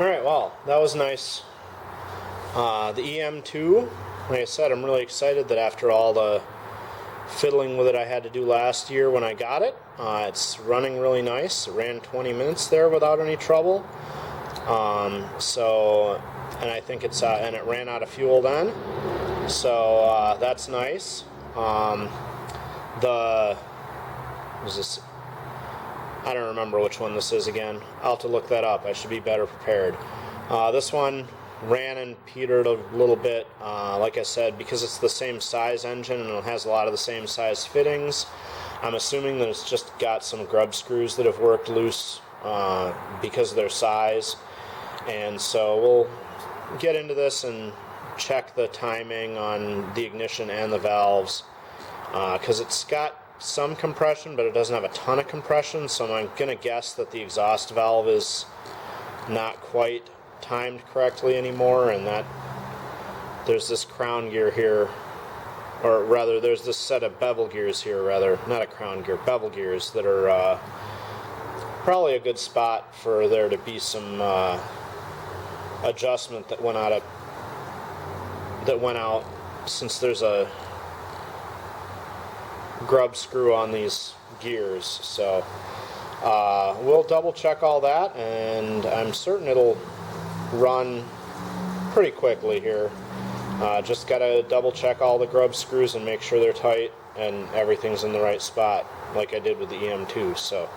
Alright, well, that was nice. The EM2, like I said, I'm really excited that after all the fiddling with it I had to do last year when I got it, it's running really nice. It ran 20 minutes there without any trouble. And I think and it ran out of fuel then. So that's nice. Was this? I don't remember which one this is again. I'll have to look that up. I should be better prepared. This one ran and petered a little bit, like I said, because it's the same size engine and it has a lot of the same size fittings. I'm assuming that it's just got some grub screws that have worked loose because of their size. And so we'll get into this and check the timing on the ignition and the valves, because it's got some compression, but it doesn't have a ton of compression, so I'm going to guess that the exhaust valve is not quite timed correctly anymore, and that there's this crown gear here, or rather there's this set of bevel gears here, rather, not a crown gear, bevel gears that are probably a good spot for there to be some adjustment that went out since there's a grub screw on these gears. So we'll double check all that, and I'm certain it'll run pretty quickly here. Just gotta double check all the grub screws and make sure they're tight and everything's in the right spot, like I did with the EM2. So